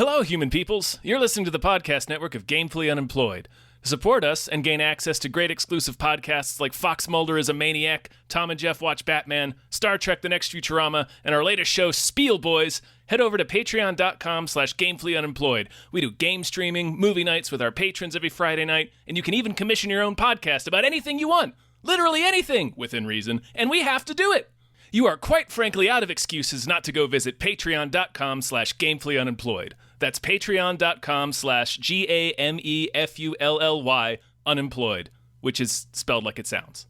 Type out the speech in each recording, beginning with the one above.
Hello, human peoples. You're listening to the podcast network of Gamefully Unemployed. To support us and gain access to great exclusive podcasts like Fox Mulder is a Maniac, Tom and Jeff Watch Batman, Star Trek The Next Futurama, and our latest show, Spiel Boys, head over to patreon.com/gamefullyunemployed. We do game streaming, movie nights with our patrons every Friday night, and you can even commission your own podcast about anything you want. Literally anything, within reason, and we have to do it. You are quite frankly out of excuses not to go visit patreon.com/gamefullyunemployed. That's patreon.com/GAMEFULLY unemployed, which is spelled like it sounds.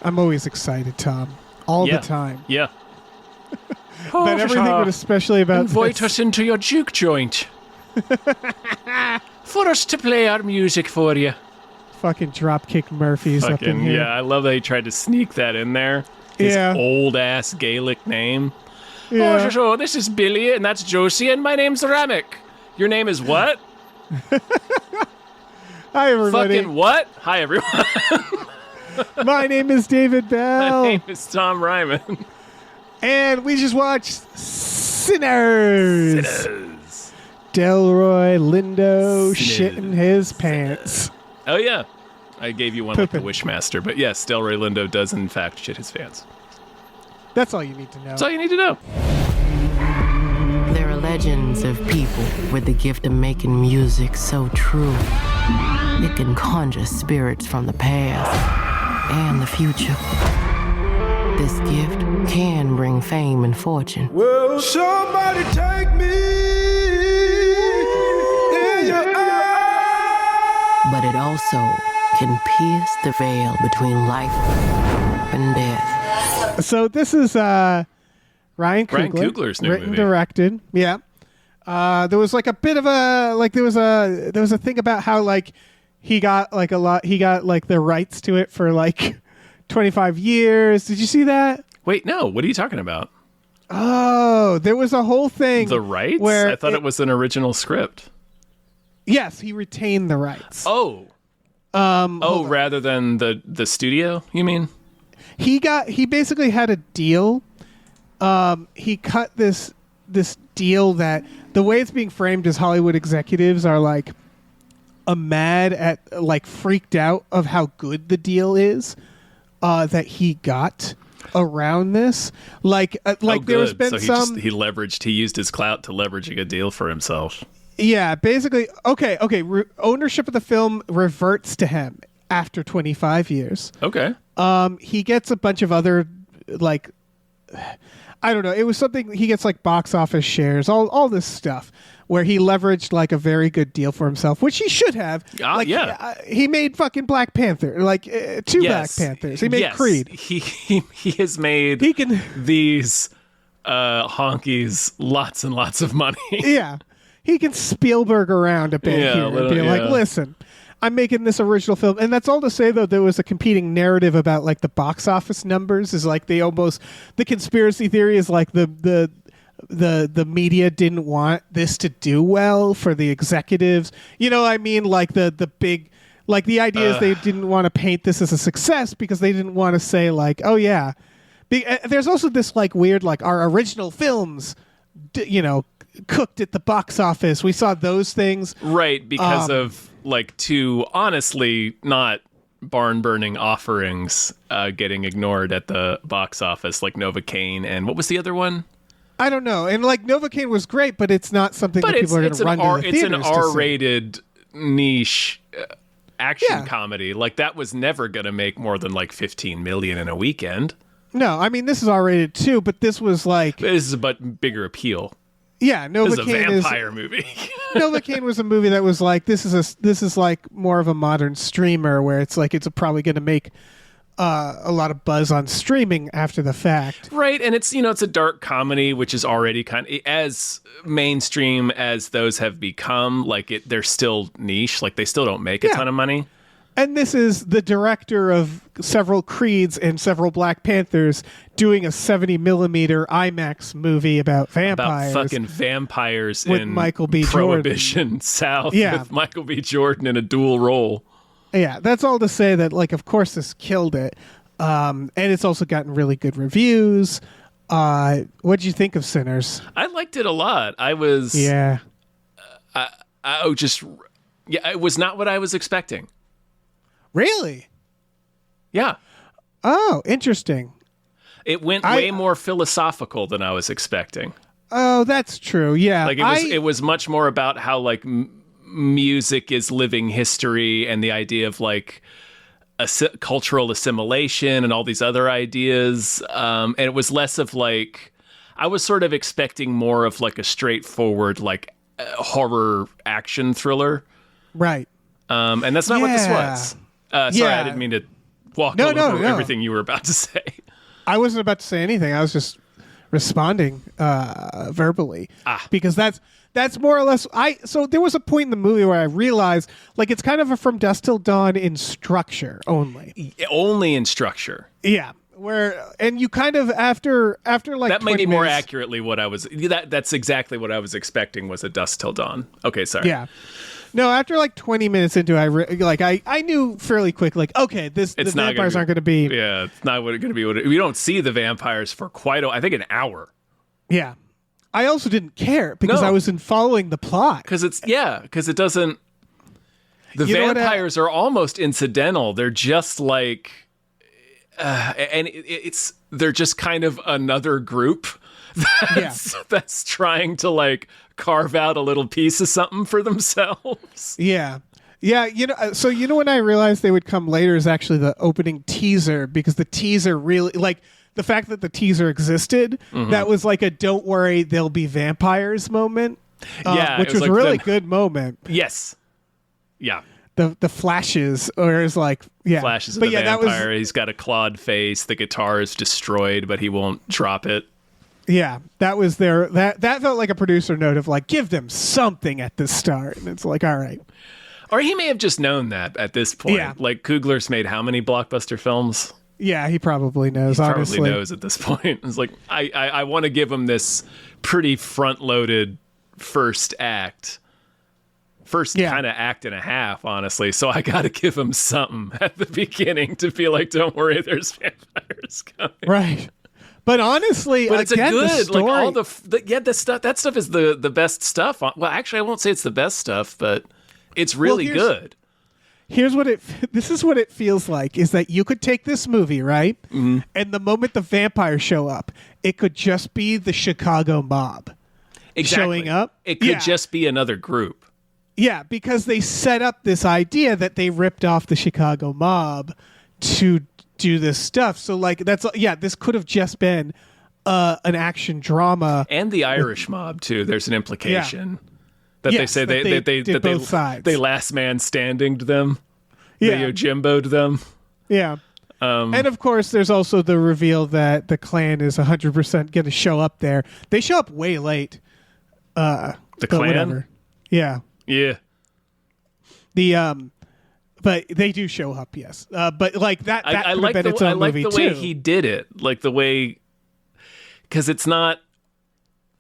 I'm always excited, Tom. All the time. Yeah. About everything, but especially about Invite us into your juke joint. For us to play our music for you. Fucking Dropkick Murphys up in here. Yeah, I love that he tried to sneak that in there. His old-ass Gaelic name. Yeah. Oh, this is Billy, and that's Josie, and my name's Ramek. Your name is what? Hi, everybody. Fucking what? Hi, everyone. My name is David Bell. My name is Tom Ryman. And we just watched Sinners. Delroy Lindo shitting his pants. Oh, yeah. I gave you one like the Pooping. Wishmaster, but yes, Delroy Lindo does in fact shit his pants. That's all you need to know. That's all you need to know. There are legends of people with the gift of making music so true. It can conjure spirits from the past and the future. This gift can bring fame and fortune. Will somebody take me in your eyes? But it also can pierce the veil between life and death. So this is Ryan Coogler's new written, movie. directed. Yeah. There was like a bit of a there was a thing about how like he got like the rights to it for like 25 years. Did you see that? Wait, no. What are you talking about? Oh, there was a whole thing. The rights? Where I thought it was an original script. Yes, he retained the rights. Oh. Rather than the studio, you mean? He basically had a deal. He cut this deal that the way it's being framed is Hollywood executives are like freaked out of how good the deal is that he got around this. There's been he used his clout to leverage a good deal for himself. Yeah, basically, okay. Ownership of the film reverts to him after 25 years. Okay. He gets a bunch of other, like, I don't know. It was something, he gets, like, box office shares, all this stuff, where he leveraged, like, a very good deal for himself, which he should have. He made fucking Black Panther, like, two Black Panthers. He made Creed. He has made these honkies lots and lots of money. Yeah. He can Spielberg around a bit here and be like, listen, I'm making this original film. And that's all to say, though, there was a competing narrative about, like, the box office numbers is like the conspiracy theory is like the media didn't want this to do well for the executives. You know what I mean? Like the big, like the idea is they didn't want to paint this as a success because they didn't want to say like, oh yeah. There's also this like weird, like our original films, cooked at the box office. We saw those things. Right, because of like two honestly not barn-burning offerings getting ignored at the box office, like Novocaine and what was the other one? I don't know. And like Novocaine was great, but it's not something that people are going to run to the theaters It's an R-rated niche action comedy. Like that was never going to make more than like 15 million in a weekend. No, I mean this is R-rated too, but this was like this is a bigger appeal. Yeah, Novocaine this is a vampire movie. Novocaine was a movie that was like this is like more of a modern streamer where it's like it's probably going to make a lot of buzz on streaming after the fact. Right, and it's it's a dark comedy which is already kind of as mainstream as those have become. Like they're still niche, like they still don't make a ton of money. And this is the director of several Creeds and several Black Panthers doing a 70 millimeter IMAX movie about vampires. About fucking vampires with in Michael B. Prohibition Jordan. South Yeah. with Michael B. Jordan in a dual role. Yeah, that's all to say that, like, of course this killed it. And it's also gotten really good reviews. What'd you think of Sinners? I liked it a lot. I was Yeah. It was not what I was expecting. Really? Yeah. Oh, interesting. It went way more philosophical than I was expecting. Oh, that's true. Yeah. Like it was much more about how like music is living history and the idea of like cultural assimilation and all these other ideas. And it was less of like, I was sort of expecting more of like a straightforward like horror action thriller. Right. And that's not what this was. Sorry, I didn't mean to walk all over everything you were about to say. I wasn't about to say anything. I was just responding verbally because that's more or less. So there was a point in the movie where I realized like it's kind of a From Dusk Till Dawn in structure only. Only in structure. Yeah. And you kind of after like that might be more accurately what I was. That's exactly what I was expecting was a Dusk Till Dawn. Okay, sorry. Yeah. No, after like 20 minutes into it, I knew fairly quick, like, okay, the vampires aren't going to be. Yeah, it's not going to be. We don't see the vampires for I think an hour. Yeah. I also didn't care because I wasn't following the plot. Because it doesn't. The vampires are almost incidental. They're just like. And they're just kind of another group that's trying to like carve out a little piece of something for themselves. Yeah. Yeah, so when I realized they would come later is actually the opening teaser, because the teaser really, like, the fact that the teaser existed, that was like a don't worry, there'll be vampires moment. Which was like a really good moment. Yes. Yeah. The flashes, or is like, flashes of the vampire. He's got a clawed face. The guitar is destroyed, but he won't drop it. Yeah, that was that felt like a producer note of like, give them something at the start, and it's like, all right. Or he may have just known that at this point. Yeah. Like Coogler's made how many blockbuster films? Yeah, he probably knows. Honestly, probably knows at this point. It's like I want to give him this pretty front-loaded first act. Kind of act and a half, honestly. So I got to give him something at the beginning to be like, don't worry, there's vampires coming. Right. But honestly, but it's again, a good, the story, like all the stuff. That stuff is the best stuff. Well, actually, I won't say it's the best stuff, but it's really good. This is what it feels like, is that you could take this movie, right? Mm-hmm. And the moment the vampires show up, it could just be the Chicago mob showing up. It could just be another group. Yeah, because they set up this idea that they ripped off the Chicago mob to do this stuff. So like this could have just been an action drama, and the Irish mob too. There's an implication that they say they last man standing to them. They Yojimbo'd them. Yeah. And of course, there's also the reveal that the Klan is 100% going to show up there. They show up way late. The Klan? Whatever. Yeah. Yeah. But they do show up, yes. But like that I could like have been its own movie too. I like the way he did it, like the way, because it's not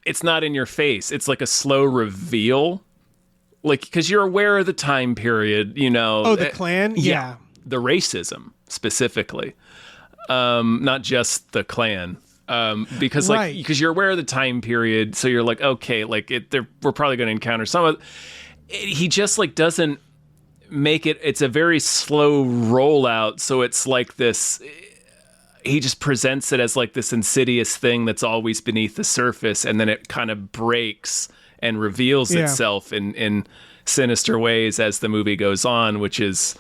in your face. It's like a slow reveal, like because you're aware of the time period, Oh, the Klan, yeah. The racism specifically, not just the Klan. Because because you're aware of the time period, so you're like, okay, like we're probably going to encounter some of. He just like doesn't make it. It's a very slow rollout, so it's like this. He just presents it as like this insidious thing that's always beneath the surface, and then it kind of breaks and reveals itself in sinister ways as the movie goes on, which is,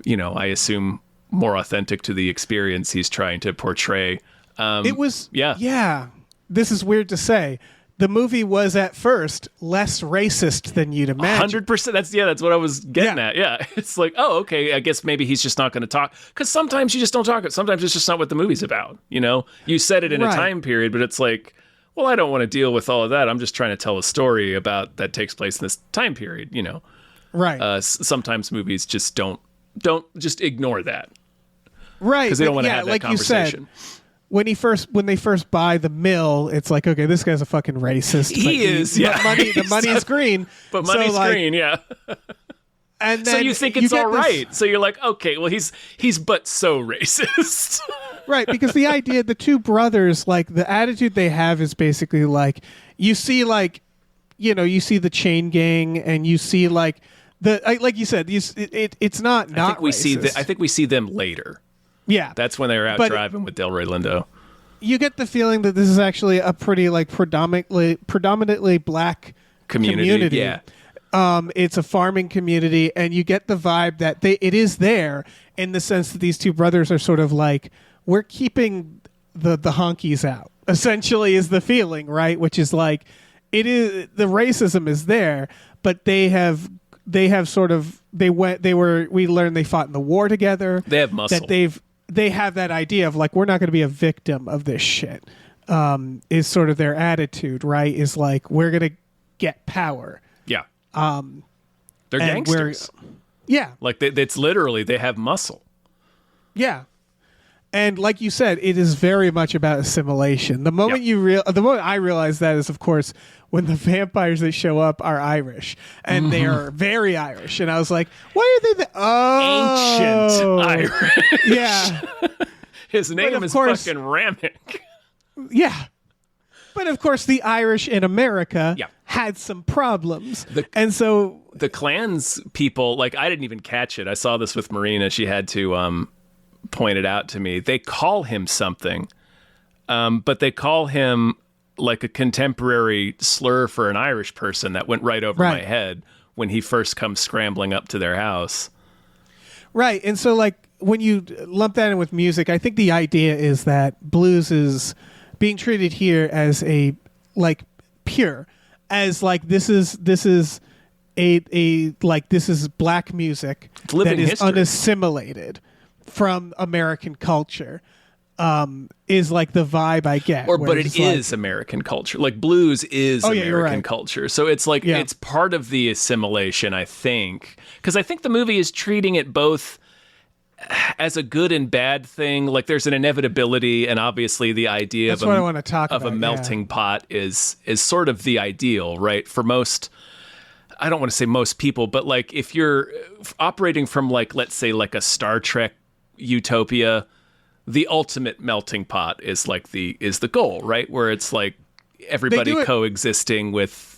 I assume more authentic to the experience he's trying to portray. It was, yeah. This is weird to say. The movie was at first less racist than you'd imagine. 100%. That's what I was getting at. Yeah, it's like, oh, okay. I guess maybe he's just not going to talk, because sometimes you just don't talk. Sometimes it's just not what the movie's about. You said it in a time period, but it's like, well, I don't want to deal with all of that. I'm just trying to tell a story about that takes place in this time period. Right. Sometimes movies just don't just ignore that. Right. Because they don't want to have that like conversation. You said, when they first buy the mill, it's like, okay, this guy's a fucking racist. He is, yeah. The money's green. But money's green, yeah. And so then you think it's all this- right. So you're like, okay, well, he's but so racist. Right, because the idea, the two brothers, like the attitude they have is basically like, you see like, you see the chain gang, and you see like like you said, it's not I think we racist. I think we see them later. Yeah, That's when they were out But- driving with Delroy Lindo. you get the feeling that this is actually a pretty like predominantly black community. Yeah. It's a farming community, and you get the vibe that it is there in the sense that these two brothers are sort of like, we're keeping the honkies out, essentially, is the feeling, right? Which is like, it is, the racism is there, but we learned they fought in the war together. They have muscle. That they have that idea of like, we're not going to be a victim of this shit. Is sort of their attitude, right? Is like, we're going to get power. Yeah. They're And gangsters. Yeah. Like it's literally, they have muscle. Yeah. And like you said, it is very much about assimilation. The moment the moment I realized that is, of course, when the vampires that show up are Irish, and they are very Irish, and I was like, "Why are they Ancient Irish. Yeah, His name of is course- fucking Ramek. yeah." But of course, the Irish in America Yeah. had some problems, The- and so The clans people, like, I didn't even catch it. I saw this with Marina. She had to point it out to me. They call him something, but they call him like a contemporary slur for an Irish person that went right over my Right. head when he first comes scrambling up to their house. right, and so like when you lump that in with music, I think the idea is that blues is being treated here as a like pure, as like this is a like this is black music It's living that is history. unassimilated from American culture. Is like the vibe I get. But where it it's like- is American culture. Like blues is Oh, yeah, you're American right. culture. So it's like, Yeah. it's part of the assimilation, I think. Because I think the movie is treating it both as a good and bad thing. Like there's an inevitability, and obviously the idea That's of what I wanna talk of about, a yeah. melting pot is sort of the ideal, right? For most, I don't want to say most people, but like if you're operating from like, let's say like a Star Trek utopia, the ultimate melting pot is like the goal, right? Where it's like everybody do it- coexisting with,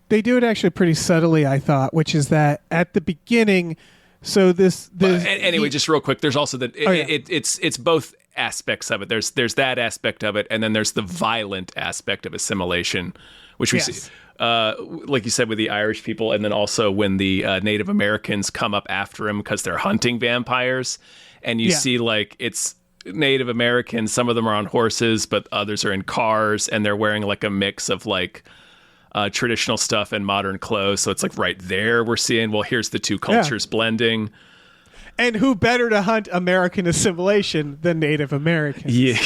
They do it actually pretty subtly, I thought, which is that at the beginning, so this anyway, just real quick, there's also that Oh, yeah. it's both aspects of it. There's that aspect of it, and then there's the violent aspect of assimilation, which we Yes. see, like you said, with the Irish people, and then also when the Native Americans come up after him because they're hunting vampires, and you Yeah. see like it's Native Americans. Some of them are on horses, but others are in cars, and they're wearing like a mix of like traditional stuff and modern clothes. So it's like right there we're seeing, well, here's the two cultures blending. and who better to hunt American assimilation than Native Americans? Yeah.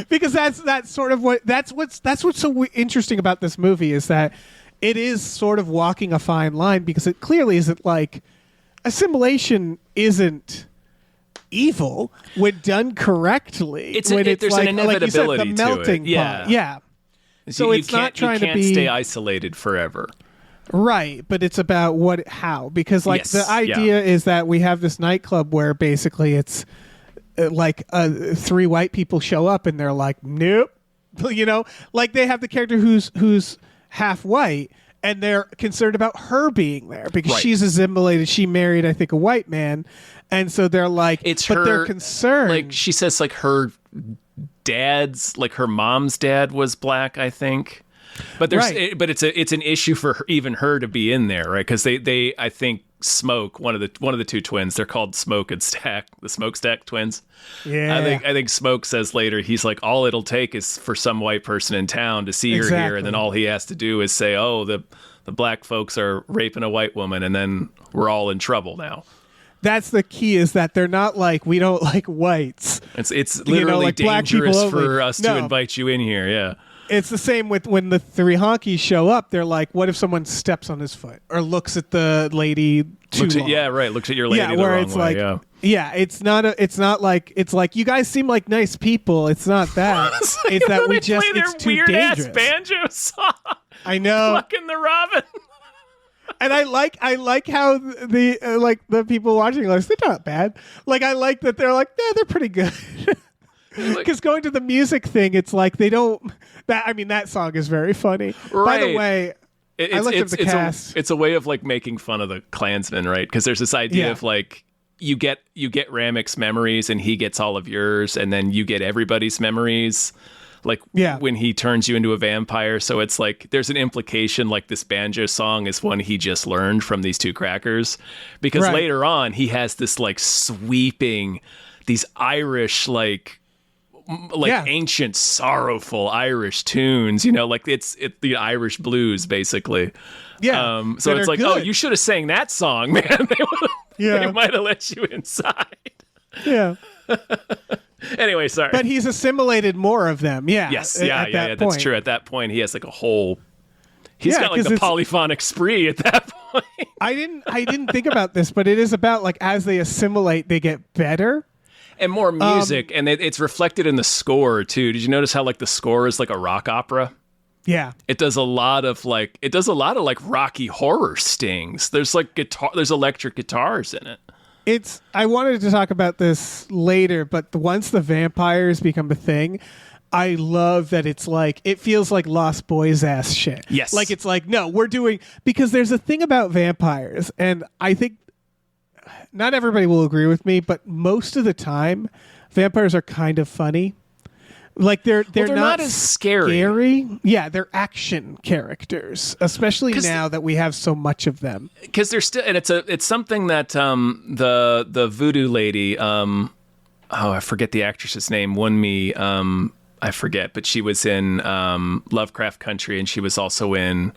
Because that's sort of what's so interesting about this movie is that it is sort of walking a fine line, because it clearly isn't like assimilation isn't evil when done correctly. It's when there's an like you said, inevitability the to melting it. Yeah. pot. Yeah. So you it's not can't- trying to you can't be stay isolated forever. right, but it's about how, because like Yes, the idea is that we have this nightclub where basically it's like three white people show up and they're like, nope, like they have the character who's half white, and they're concerned about her being there because Right. she's assimilated. She married, I think, a white man, and so they're like, It's but her, they're concerned. Like she says, like her mom's dad was black, I think. But Right. but it's an issue for her, even her to be in there, right? Because they I think Smoke, one of the two twins, they're called Smoke and Stack, the Smokestack twins. yeah, I think Smoke says later, he's like, all it'll take is for some white person in town to see her here, Exactly. and then all he has to do is say, oh, the black folks are raping a white woman, and then we're all in trouble now. that's the key, is that they're not like, we don't like whites. It's literally like black people dangerous only. for us to No. invite you in here, yeah. It's the same with when the three honkies show up. They're like, what if someone steps on his foot or looks at the lady too long? Looks at your lady the where wrong it's way, like, yeah. it's not like you guys seem like nice people. It's not that. It's that we just, play their it's too weird dangerous. ass banjo song, I know. fucking the Robin. And I like how the like the people watching like they're not bad. Like I like that they're like they're pretty good. Because going to the music thing, it's like they don't. That song is very funny. Right. By the way, I looked at the cast. It's a way of like making fun of the Klansmen, right? Because there's this idea of like you get Ramek's memories and he gets all of yours, and then you get everybody's memories. Like when he turns you into a vampire. So it's like there's an implication like this banjo song is one he just learned from these two crackers. Because later on he has this like sweeping, these Irish like ancient sorrowful Irish tunes, you know, like it's the Irish blues basically. So it's like, good. Oh, you should have sang that song, man. They might have let you inside. Yeah. Anyway, sorry. But he's assimilated more of them. Yeah. Yes. Yeah. That's true. At that point, he has like a whole. He's got like the polyphonic spree at that point. I didn't think about this, but it is about like as they assimilate, they get better. And more music, and it's reflected in the score too. Did you notice how like the score is like a rock opera? Yeah. It does a lot of like Rocky Horror stings. There's like there's electric guitars in it. I wanted to talk about this later, but once the vampires become a thing, I love that it's like, it feels like Lost Boys ass shit. Yes. Like it's like, no, we're doing, because there's a thing about vampires, and I think not everybody will agree with me, but most of the time, vampires are kind of funny. Like they're not as scary. Yeah, they're action characters, especially now that we have so much of them. Because they're still, and it's something that the voodoo lady, I forget the actress's name, won me. I forget, but she was in Lovecraft Country, and she was also in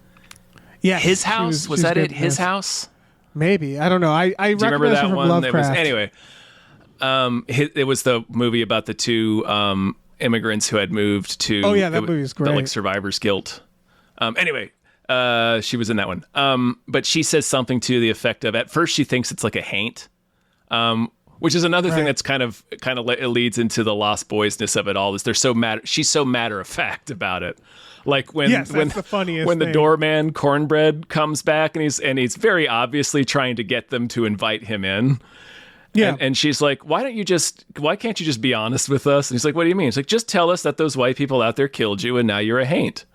His House. Was that it? His House? Maybe, I don't know. I do you remember that one? Lovecraft. Anyway, it was the movie about the two immigrants who had moved to. Oh yeah, that movie is great. Like Survivor's Guilt. Anyway, she was in that one. But she says something to the effect of, at first she thinks it's like a haint, which is another thing that's kind of it leads into the Lost Boys-ness of it all. Is she's so matter of fact about it. Like when the funniest when the thing. doorman Cornbread comes back and he's very obviously trying to get them to invite him in. Yeah. And she's like, why can't you just be honest with us? And he's like, what do you mean? It's like, just tell us that those white people out there killed you and now you're a haint.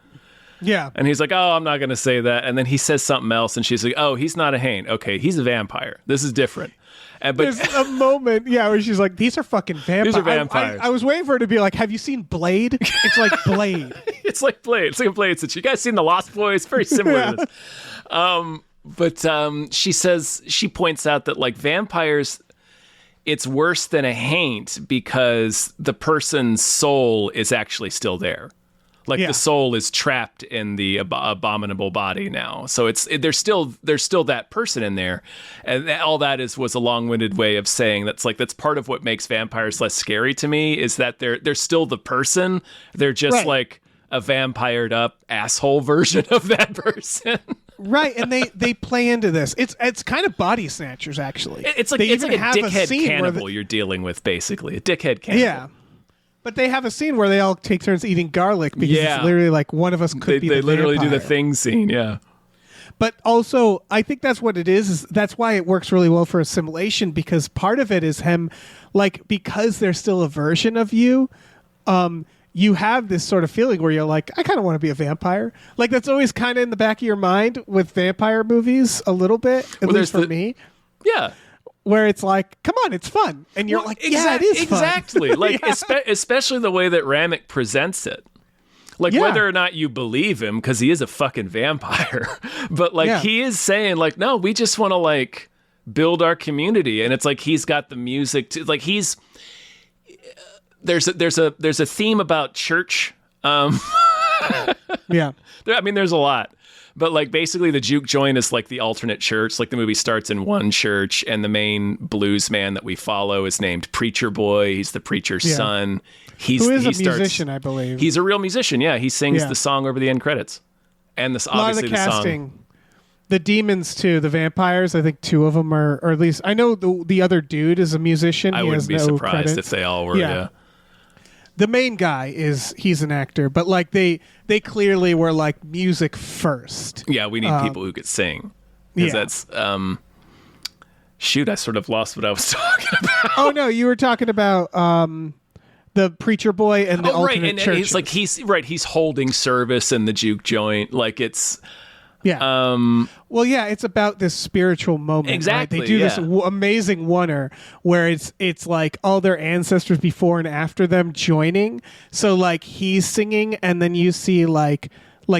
Yeah. And he's like, oh, I'm not going to say that. And then he says something else and she's like, oh, he's not a haint. Okay, he's a vampire. This is different. But there's a moment, where she's like, these are fucking vampires. These are vampires. I was waiting for her to be like, have you seen Blade? It's like Blade. It's like Blade. It's like a Blade situation. You guys seen The Lost Boys? Very similar to this. But she points out that like vampires, it's worse than a haint because the person's soul is actually still there. Like the soul is trapped in the abominable body now. So there's still that person in there. And all that was a long-winded way of saying that's part of what makes vampires less scary to me, is that they're still the person. They're just like a vampired up asshole version of that person. Right, and they play into this. It's kind of Body Snatchers, actually. It's like a dickhead cannibal you're dealing with, basically. A dickhead cannibal. Yeah. But they have a scene where they all take turns eating garlic because it's literally like one of us could be the vampire. They literally do the thing scene, yeah. But also, I think that's what it is that's why it works really well for assimilation, because part of it is him, like, because there's still a version of you, you have this sort of feeling where you're like, I kind of want to be a vampire. Like, that's always kind of in the back of your mind with vampire movies a little bit, at least for me. Yeah. Where it's like, come on, it's fun. And you're like, yeah, it is fun. Exactly. Like, especially the way that Ramek presents it. Like, whether or not you believe him, because he is a fucking vampire. But, like, he is saying, like, no, we just want to, like, build our community. And it's like he's got the music. Like, he's... There's a theme about church. Yeah. I mean, there's a lot. But, like, basically the juke joint is, like, the alternate church. Like, the movie starts in one church, and the main blues man that we follow is named Preacher Boy. He's the preacher's son. Who is a musician, I believe. He's a real musician, yeah. He sings the song over the end credits. And this, obviously, the casting. The demons, too. The vampires, I think 2 of them are, or at least, I know the other dude is a musician. I wouldn't be surprised if they all were, yeah. The main guy he's an actor, but like they clearly were like music first. Yeah, we need people who could sing. because that's shoot, I sort of lost what I was talking about. Oh no, you were talking about the preacher boy and the alternate right, and churches. he's holding service in the juke joint, like it's well, yeah, it's about this spiritual moment. Exactly. Right? They do this amazing oneer where it's like all their ancestors before and after them joining. So like he's singing, and then you see like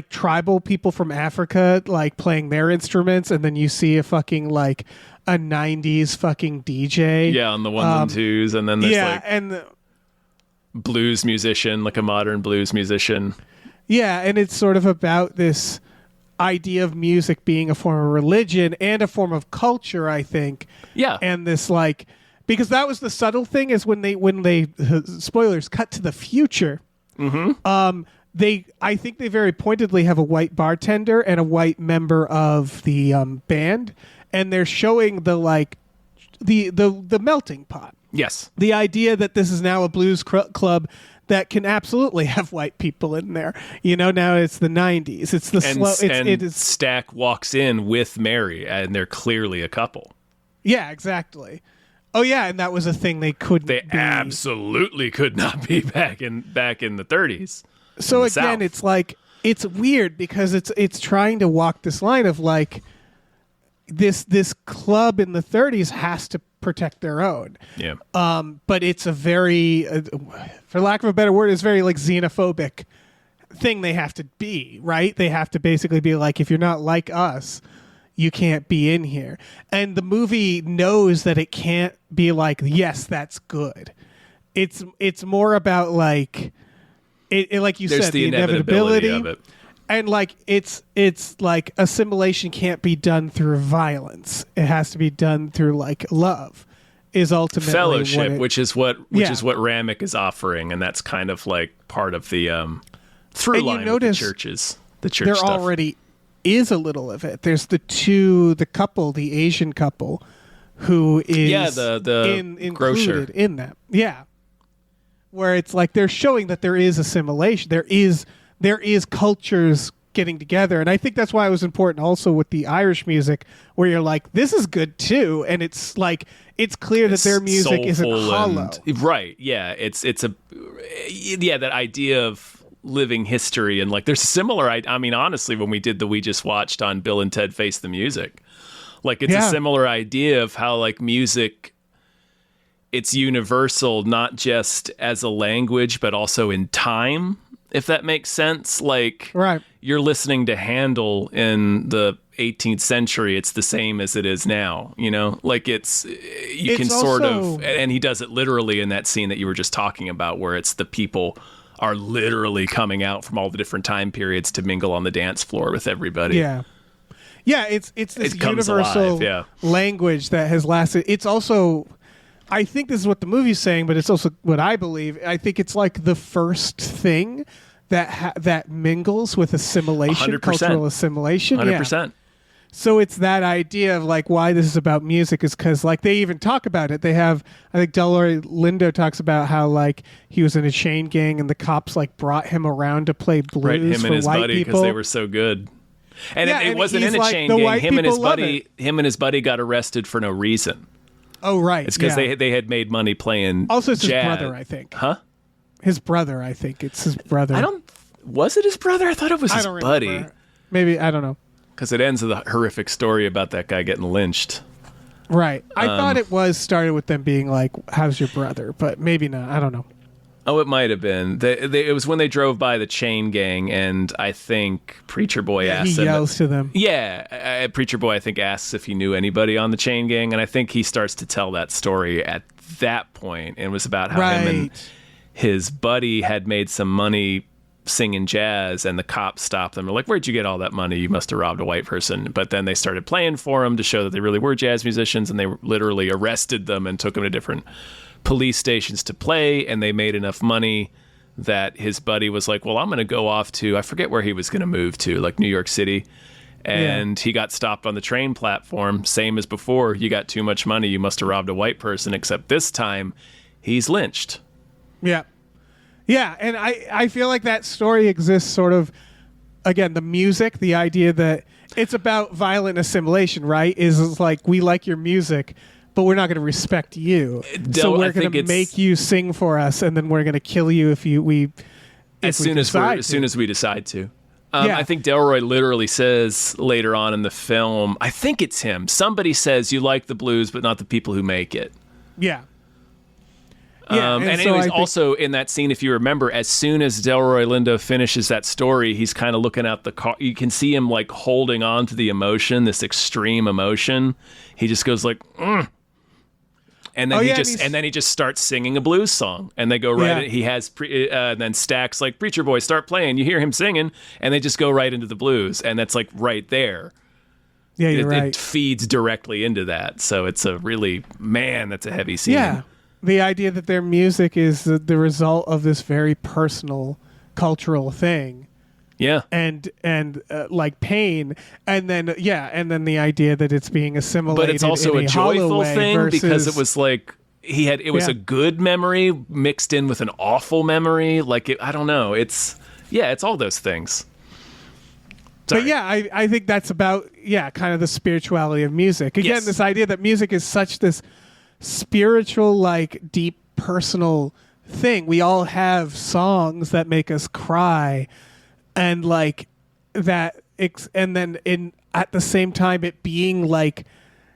tribal people from Africa like playing their instruments, and then you see a fucking like a 90s fucking DJ. Yeah, on the ones and twos, and then there's and blues musician, like a modern blues musician. Yeah, and it's sort of about this idea of music being a form of religion and a form of culture, I think. Yeah. And this like because that was the subtle thing is when they spoilers cut to the future. Mm-hmm. I think they very pointedly have a white bartender and a white member of the band, and they're showing the the melting pot. Yes. The idea that this is now a blues club that can absolutely have white people in there. You know, now it's the 90s. It's the slow. And Stack walks in with Mary, and they're clearly a couple. Yeah, exactly. Oh yeah, and that was a thing they couldn't. They absolutely could not be back in the 30s. So again, South. it's like it's weird because it's trying to walk this line of like this club in the 30s has to protect their own. Yeah. But it's a very, for lack of a better word, it's very like xenophobic thing they have to be, right? They have to basically be like, if you're not like us, you can't be in here. And the movie knows that it can't be like, yes, that's good. It's more about like, it like you There's said, the inevitability of it. And like it's like assimilation can't be done through violence. It has to be done through like love. Is ultimately fellowship, which is what Ramek is offering, and that's kind of like part of the through line of the churches. The church there stuff. Already is a little of it. There's the couple, the Asian couple, who is the included grocer in that. Yeah, where it's like they're showing that there is assimilation. There is cultures getting together, and I think that's why it was important also with the Irish music, where you're like, this is good too, and it's like it's clear that their music isn't hollow. Right? Yeah, it's that idea of living history, and like there's similar. I mean, honestly, when we did we just watched on Bill and Ted Face the Music, like it's a similar idea of how like music. It's universal, not just as a language, but also in time. If that makes sense, like you're listening to Handel in the 18th century, it's the same as it is now, you know, like and he does it literally in that scene that you were just talking about, where it's the people are literally coming out from all the different time periods to mingle on the dance floor with everybody. Yeah. Yeah. It's this universal language that has lasted. It's also, I think this is what the movie's saying, but it's also what I believe. I think it's like the first thing that mingles with assimilation, 100%. Cultural assimilation. 100%. Yeah. So it's that idea of like why this is about music is because like they even talk about it. They have, I think Delroy Lindo talks about how like he was in a chain gang and the cops like brought him around to play blues right, him for and his white buddy people because they were so good. And it wasn't in a like, chain gang. Him and his buddy got arrested for no reason. Oh, right. It's because they had made money playing also, it's jazz. His brother, I think. Huh? His brother, I think. It's his brother. Was it his brother? I thought it was his buddy. Remember. Maybe, I don't know. Because it ends with a horrific story about that guy getting lynched. Right. I thought it started with them being like, how's your brother? But maybe not. I don't know. Oh, it might have been. It was when they drove by the chain gang, and I think Preacher Boy asked him. He yells to them. Yeah. Preacher Boy, I think, asks if he knew anybody on the chain gang, and I think he starts to tell that story at that point, and it was about how him and his buddy had made some money singing jazz, and the cops stopped them. They're like, where'd you get all that money? You must have robbed a white person. But then they started playing for him to show that they really were jazz musicians, and they literally arrested them and took them to different police stations to play, and they made enough money that his buddy was like, well, I'm going to go off to, I forget where he was going to move to, like New York City. And he got stopped on the train platform, same as before. You got too much money, you must have robbed a white person, except this time he's lynched. Yeah. Yeah, and I feel like that story exists sort of, again, the music, the idea that It's about violent assimilation, right? Is like, we like your music, but we're not going to respect you. So we're going to make you sing for us, and then we're going to kill you if as soon as we decide to. I think Delroy literally says later on in the film, I think it's him. Somebody says, you like the blues, but not the people who make it. Yeah. And anyways, also in that scene, if you remember, as soon as Delroy Lindo finishes that story, he's kind of looking out the car. You can see him like holding on to the emotion, this extreme emotion. He just goes like, and then he just starts singing a blues song, and they go right. He has and then Stack's like, "Preacher Boy, start playing." You hear him singing, and they just go right into the blues, and that's like right there. Yeah, you're right. It feeds directly into that, so it's a really that's a heavy scene. Yeah, the idea that their music is the result of this very personal cultural thing. Yeah, and like pain, and then the idea that it's being assimilated, but it's also a joyful thing because it was like it was a good memory mixed in with an awful memory. Like I don't know, it's all those things. Sorry. But I think that's about kind of the spirituality of music. Again, this idea that music is such this spiritual, like deep personal thing. We all have songs that make us cry. And like that, and then at the same time, it being like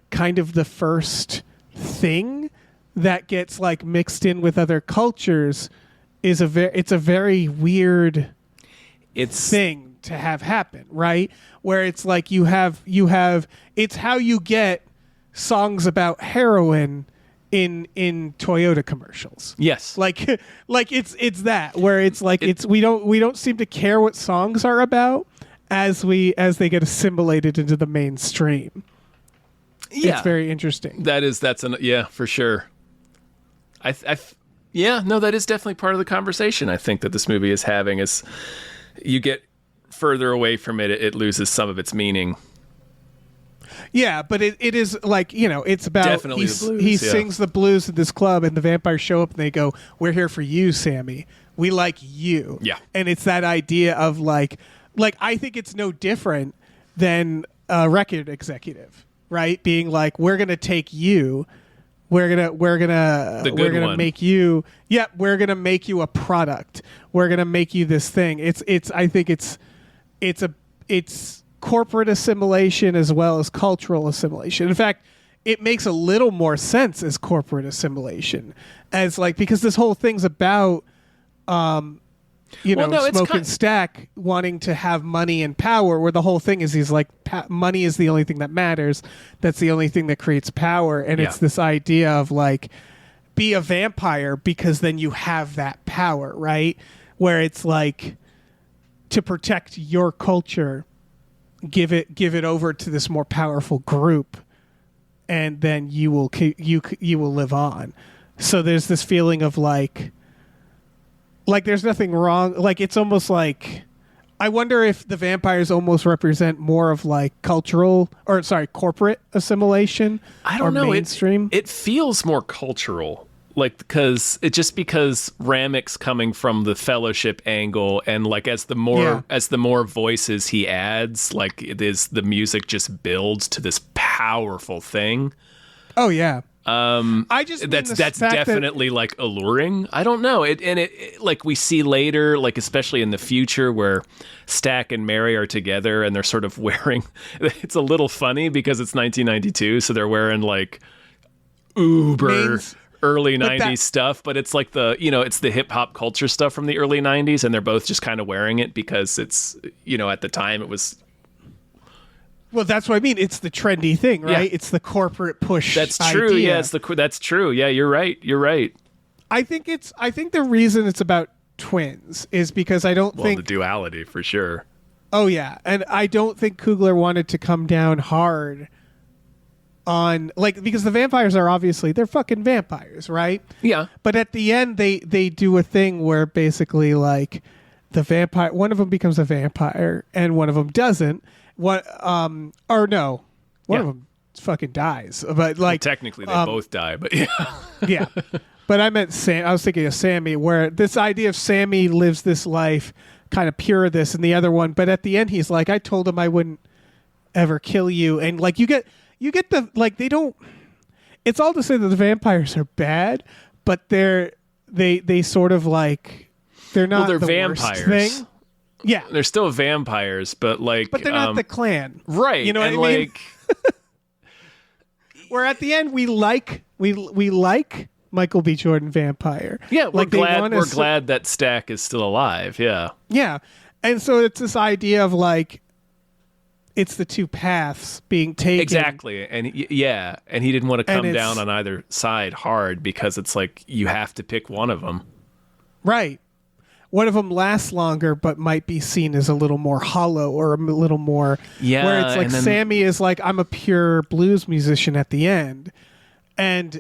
kind of the first thing that gets like mixed in with other cultures it's a very weird thing to have happen, right? Where it's like you have it's how you get songs about heroin in Toyota commercials. Yes. Like it's that where it's like we don't seem to care what songs are about as they get assimilated into the mainstream. Yeah. It's very interesting. For sure. That is definitely part of the conversation I think that this movie is having. Is you get further away from it, it loses some of its meaning. Yeah, but it is like, it's about definitely the blues, he sings the blues at this club, and the vampires show up and they go, "We're here for you, Sammy. We like you." Yeah. And it's that idea of like I think it's no different than a record executive, right? Being like, "We're going to take you. We're going to make you, we're going to make you a product. We're going to make you this thing." I think it's corporate assimilation as well as cultural assimilation. In fact, it makes a little more sense as corporate assimilation, as like, because this whole thing's about Smoke and Stack wanting to have money and power, where the whole thing is he's like, money is the only thing that matters. That's the only thing that creates power. And it's this idea of like, be a vampire because then you have that power, right? Where it's like, to protect your culture, give it over to this more powerful group, and then you will live on. So there's this feeling of like there's nothing wrong. Like it's almost like, I wonder if the vampires almost represent more of like corporate assimilation. I don't know. Mainstream. It feels more cultural. Like, because Ramek's coming from the Fellowship angle, and like as the more voices he adds, like the music just builds to this powerful thing. Oh yeah. That's definitely like alluring. I don't know. It like we see later, like especially in the future where Stack and Mary are together and they're sort of wearing. It's a little funny because it's 1992, so they're wearing like uber early 90s stuff, but it's like it's the hip hop culture stuff from the early 90s, and they're both just kind of wearing it because it's, at the time it was. Well, that's what I mean. It's the trendy thing, right? Yeah. It's the corporate push. That's true. Idea. Yeah, that's true. Yeah, you're right. I think the reason it's about twins is because I don't think the duality for sure. Oh yeah, and I don't think Coogler wanted to come down hard on because the vampires are they're fucking vampires, right? Yeah. But at the end they do a thing where basically like the vampire, one of them becomes a vampire and one of them doesn't. One of them fucking dies. But like technically they both die, but yeah. Yeah. But I was thinking of Sammy, where this idea of Sammy lives this life kind of pure this and the other one, but at the end he's like, I told him I wouldn't ever kill you, and like you get the like they don't. It's all to say that the vampires are bad, but they sort of like they're not they're the vampires. worst thing. Yeah, they're still vampires, but they're not the Klan, right? You know and what I mean? like, where at the end we like Michael B. Jordan vampire. Yeah, like we're glad that Stack is still alive. Yeah, yeah, and so it's this idea of like it's the two paths being taken. exactly, and and he didn't want to come down on either side hard because it's like you have to pick one of them. Right. One of them lasts longer, but might be seen as a little more hollow or a little more. Yeah. Where it's like Sammy is like, I'm a pure blues musician at the end, and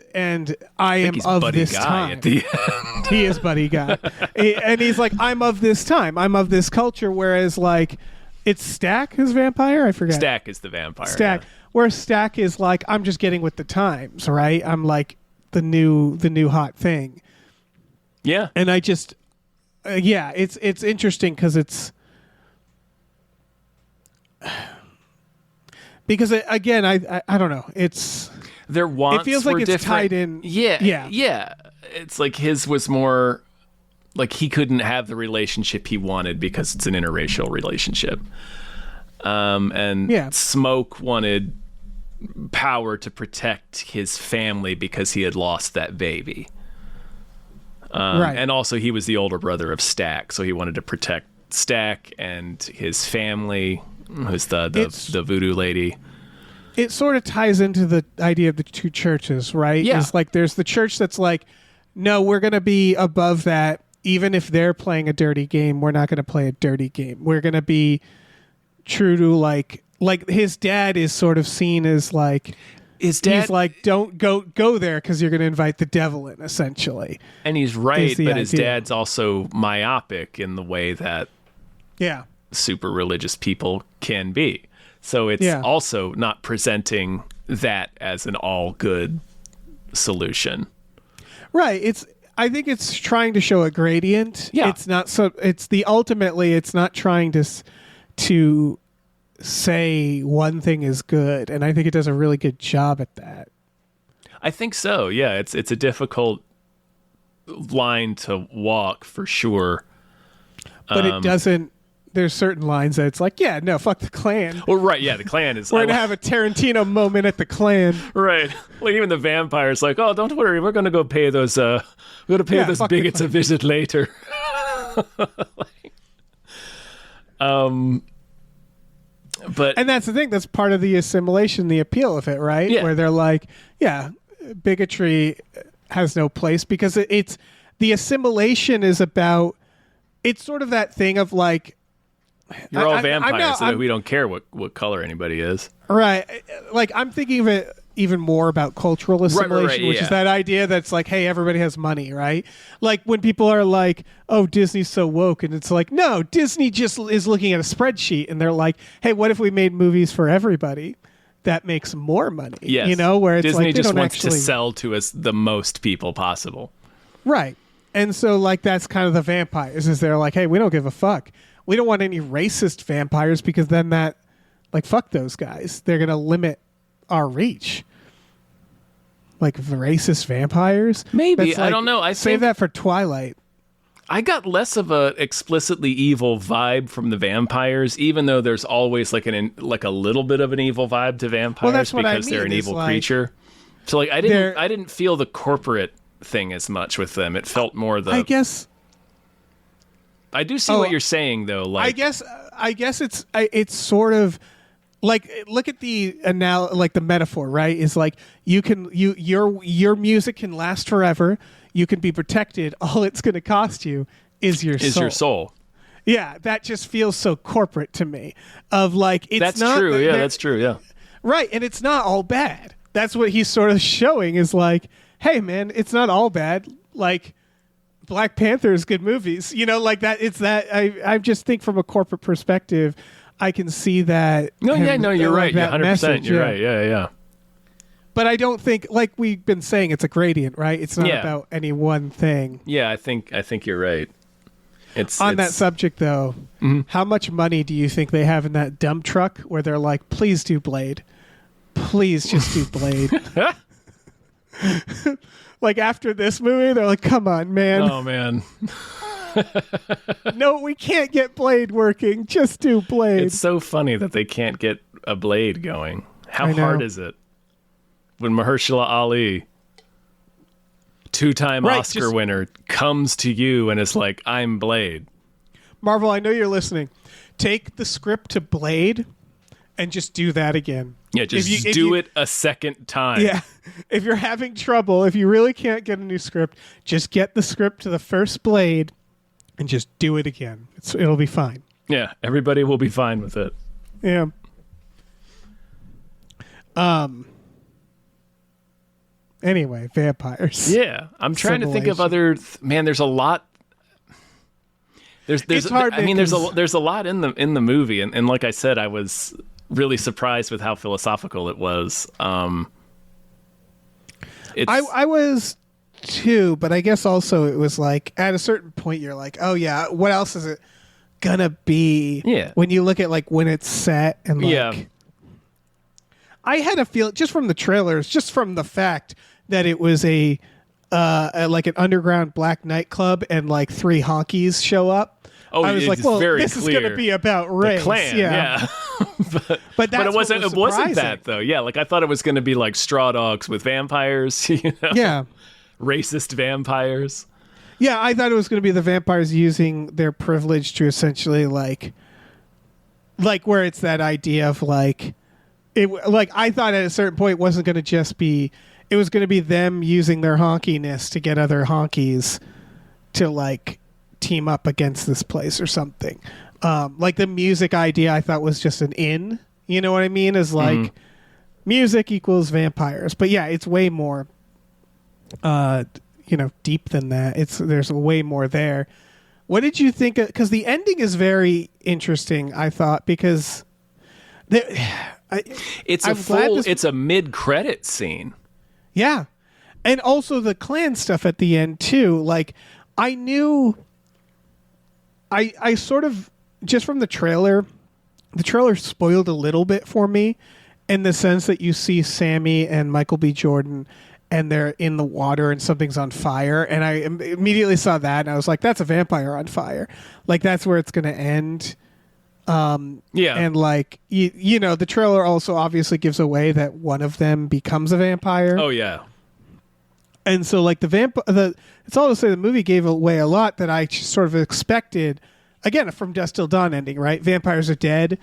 I am he's of Buddy this Guy time. at the end. He is Buddy Guy, and he's like, I'm of this time. I'm of this culture. Whereas like, it's Stack who's vampire. I forget. Stack is the vampire. Stack. Yeah. Where Stack is like, I'm just getting with the times, right? I'm like the new hot thing. Yeah. And I just. It's interesting because it's because again I don't know, it's their wants it feels like were it's different. tied in. Yeah. It's like his was more like he couldn't have the relationship he wanted because it's an interracial relationship. And Smoke wanted power to protect his family because he had lost that baby. Right. And also he was the older brother of Stack, so he wanted to protect Stack and his family, who's the voodoo lady. It sort of ties into the idea of the two churches, right? Yeah. It's like there's the church that's like, no, we're going to be above that. Even if they're playing a dirty game, we're not going to play a dirty game. We're going to be true to like his dad is sort of seen as like, His dad, he's like, don't go there because you're going to invite the devil in, essentially. and he's right, but his idea. dad's also myopic in the way that super religious people can be. So it's also not presenting that as an all good solution. Right. I think it's trying to show a gradient. Yeah. It's not ultimately it's not trying to say one thing is good, and I think it does a really good job at that. I think so. Yeah, it's a difficult line to walk for sure. But it doesn't. There's certain lines that it's like, yeah, no, fuck the Klan. Well, right, yeah, the Klan is. We're gonna have a Tarantino moment at the Klan. Right. Like even the vampires, like, oh, don't worry, we're gonna go pay those. We're gonna pay those bigots a visit later. But and that's the thing. That's part of the assimilation, the appeal of it, right? Yeah. Where they're like, yeah, bigotry has no place because it's the assimilation is about. It's sort of that thing of like. You're all vampires, so that we don't care what color anybody is. Right. Like, I'm thinking of it even more about cultural assimilation, which is that idea that's like, hey, everybody has money, right? Like, when people are like, oh, Disney's so woke, and it's like, no, Disney just is looking at a spreadsheet, and they're like, hey, what if we made movies for everybody that makes more money? Yes. You know, where it's Disney like, just wants to sell to us the most people possible. Right. And so, like, that's kind of the vampires, is they're like, hey, we don't give a fuck. We don't want any racist vampires because then that, like, fuck those guys. They're going to limit our reach. Like, racist vampires? Maybe. That's like, I don't know. save that for Twilight. I got less of a explicitly evil vibe from the vampires, even though there's always like a little bit of an evil vibe to vampires that's what because I mean, they're an evil like, creature. So, like, I didn't feel the corporate thing as much with them. It felt more the... I do see what you're saying, though. Like, I guess it's sort of like, look at the like the metaphor, right? Is like your music can last forever. You can be protected. All it's going to cost you is your soul. Yeah, that just feels so corporate to me. Of like, it's that's not true. Yeah, that's true. Yeah, right, and it's not all bad. That's what he's sort of showing. Is like, hey, man, it's not all bad. Like, Black Panther is good movies, you know, like that. It's that I just think from a corporate perspective, I can see that. No, you're right. 100%. You're right. Yeah. But I don't think, like we've been saying, it's a gradient, right? It's not about any one thing. Yeah, I think you're right. That subject, though, how much money do you think they have in that dump truck where they're like, please do Blade. Please just do Blade. Like, after this movie, they're like, come on, man. Oh, man. No, we can't get Blade working. Just do Blade. It's so funny that they can't get a Blade going. How hard is it when Mahershala Ali, two-time Oscar winner, comes to you and is like, I'm Blade? Marvel, I know you're listening. Take the script to Blade and just do that again. Yeah, just do it a second time. Yeah. If you're having trouble, if you really can't get a new script, just get the script to the first Blade and just do it again. It'll be fine. Yeah, everybody will be fine with it. Yeah. Anyway, vampires. Yeah, I'm trying to think of other. Man, there's a lot. There's hard. I mean, there's a lot in the movie, and like I said, I was really surprised with how philosophical it was. I was too, but I guess also it was like at a certain point you're like, oh yeah, what else is it gonna be? Yeah. When you look at like when it's set and like, I had a feel just from the trailers, just from the fact that it was a like an underground black nightclub and like 3 honkies show up. Oh, I was like, well, this clear. is going to be about race. The Klan, yeah. but it wasn't. It wasn't that though. Yeah, like I thought it was going to be like Straw Dogs with vampires. You know? Yeah, racist vampires. Yeah, I thought it was going to be the vampires using their privilege to essentially like where it's that idea of like it. Like I thought at a certain point it wasn't going to just be. It was going to be them using their honkiness to get other honkies to like team up against this place or something. Like the music idea I thought was just an in, you know what I mean? Is like music equals vampires. But yeah, it's way more deep than that. There's way more there. What did you think? Because the ending is very interesting, I thought, because it's a mid-credit scene. Yeah. And also the Klan stuff at the end too. Like I knew I sort of just from the trailer spoiled a little bit for me in the sense that you see Sammy and Michael B. Jordan and they're in the water and something's on fire. And I immediately saw that and I was like, that's a vampire on fire. Like that's where it's going to end. Yeah. And like, you know, the trailer also obviously gives away that one of them becomes a vampire. Oh yeah. And so like it's all to say the movie gave away a lot that I sort of expected. Again, from Dusk Till Dawn ending, right? Vampires are dead.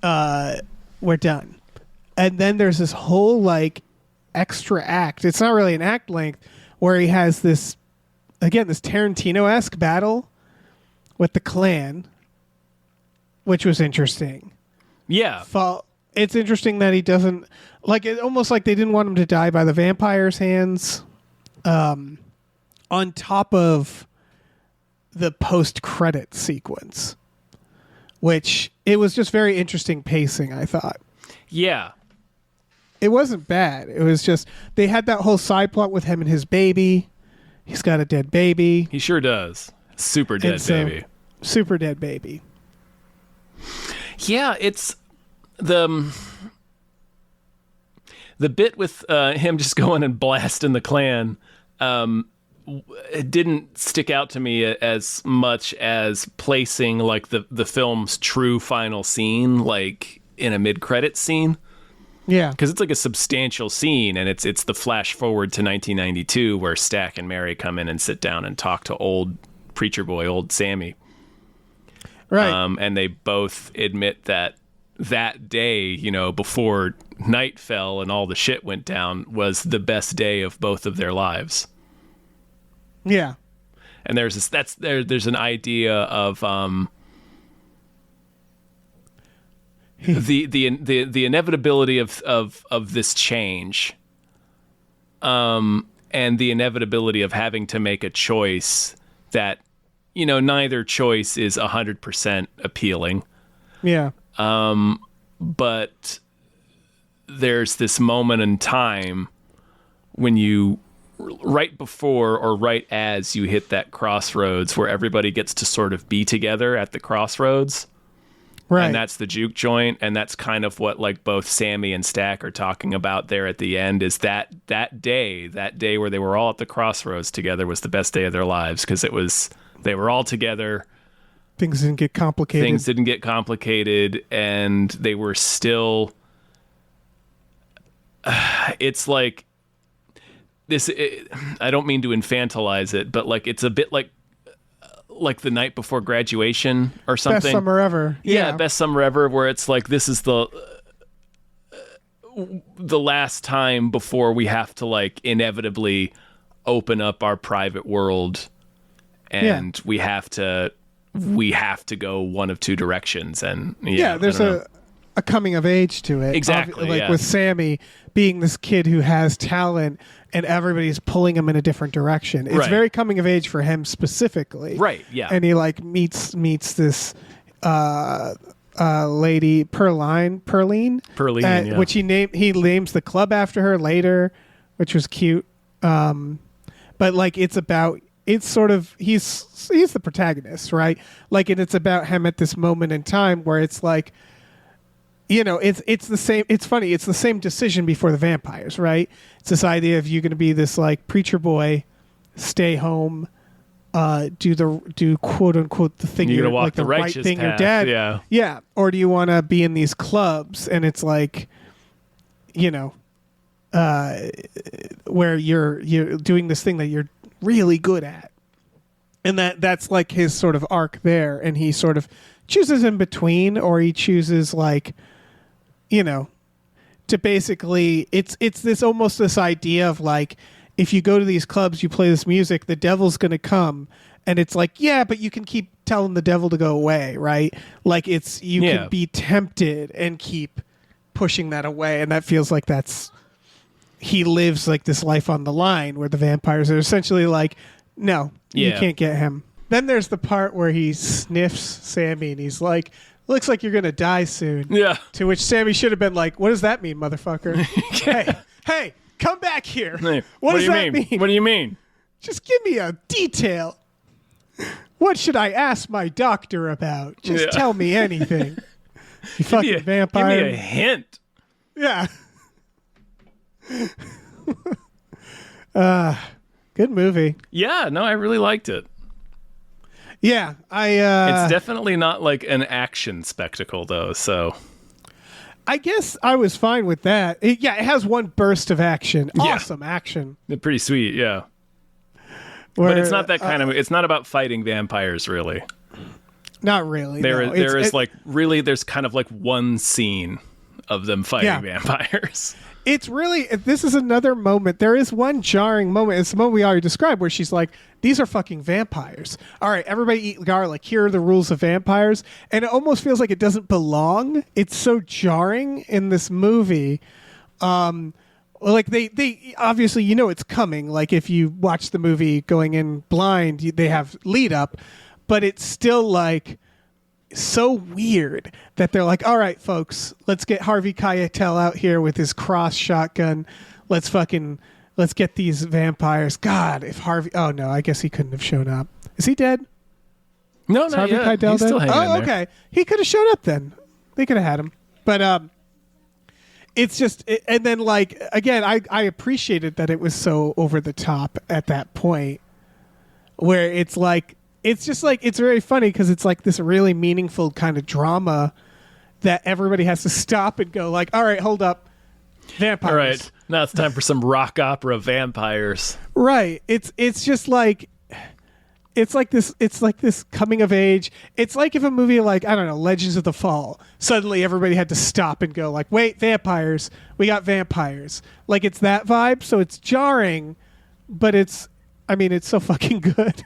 We're done. And then there's this whole like extra act. It's not really an act length where he has this Tarantino-esque battle with the Klan, which was interesting. Yeah. It's interesting that he doesn't like it. Almost like they didn't want him to die by the vampires' hands. On top of the post-credit sequence, which it was just very interesting pacing, I thought. Yeah. It wasn't bad. It was just they had that whole side plot with him and his baby. He's got a dead baby. He sure does. Super dead baby. Super dead baby. Yeah, it's the bit with him just going and blasting the Klan. It didn't stick out to me as much as placing like the film's true final scene like in a mid-credit scene. Yeah, because it's like a substantial scene, and it's the flash forward to 1992 where Stack and Mary come in and sit down and talk to old preacher boy, old Sammy. Right. And they both admit that day, you know, before night fell and all the shit went down, was the best day of both of their lives. Yeah. And there's an idea of the inevitability of this change, and the inevitability of having to make a choice that, you know, neither choice is 100% appealing. Yeah. But there's this moment in time when you right before or right as you hit that crossroads where everybody gets to sort of be together at the crossroads. Right. And that's the juke joint. And that's kind of what like both Sammy and Stack are talking about there at the end, is that day where they were all at the crossroads together was the best day of their lives, because they were all together. Things didn't get complicated. And they were still... it's like this. I don't mean to infantilize it, but like it's a bit like the night before graduation or something. Best summer ever. Yeah, best summer ever. Where it's like this is the last time before we have to like inevitably open up our private world, and we have to go one of two directions. And there's a coming of age to it. Exactly. With Sammy being this kid who has talent and everybody's pulling him in a different direction. It's very coming of age for him specifically. Right, yeah. And he like meets this lady, Perline, which he names the club after her later, which was cute. But like it's sort of he's the protagonist, right? Like, and it's about him at this moment in time where it's like, it's the same. It's funny. It's the same decision before the vampires, right? It's this idea of you going to be this like preacher boy, stay home, do quote unquote the thing you're gonna walk like the right thing path. Your dad, yeah. Or do you want to be in these clubs and it's like, where you're doing this thing that you're really good at, and that's like his sort of arc there, and he sort of chooses in between, or he chooses like, to basically it's this almost this idea of like, if you go to these clubs, you play this music, the devil's going to come. And it's like, yeah, but you can keep telling the devil to go away, right? Like you can be tempted and keep pushing that away. And that feels like he lives like this life on the line where the vampires are essentially like, no, you can't get him. Then there's the part where he sniffs Sammy and he's like, looks like you're going to die soon. Yeah. To which Sammy should have been like, what does that mean, motherfucker? Hey, come back here. Hey, what does that mean? What do you mean? Just give me a detail. What should I ask my doctor about? Just tell me anything. You fucking vampire. Give me a hint. Yeah. Good movie. Yeah, no, I really liked it. Yeah, it's definitely not like an action spectacle, though, so... I guess I was fine with that. It has one burst of action. Awesome action. They're pretty sweet, yeah. But it's not that kind of... It's not about fighting vampires, really. Not really. There's kind of like one scene of them fighting vampires. It's really, this is another moment. There is one jarring moment. It's the moment we already described where she's like, these are fucking vampires. All right, everybody eat garlic. Here are the rules of vampires. And it almost feels like it doesn't belong. It's so jarring in this movie. Like they obviously, it's coming. Like if you watch the movie going in blind, they have lead up, but it's still like so weird that they're like, all right, folks, let's get Harvey Keitel out here with his cross shotgun. Let's get these vampires. God, if Harvey, oh no, I guess he couldn't have shown up. Is he dead? No, not Harvey yet. Keitel He's dead? still hanging in there. Okay. He could have showed up then. They could have had him. But it's just, and then like, again, I appreciated that it was so over the top at that point where it's like, it's just like, it's very funny because it's like this really meaningful kind of drama that everybody has to stop and go like, all right, hold up. Vampires. All right. Now it's time for some rock opera vampires. Right. It's just like, it's like this coming of age. It's like if a movie like, I don't know, Legends of the Fall, suddenly everybody had to stop and go like, wait, vampires. We got vampires. Like it's that vibe. So it's jarring, but it's so fucking good.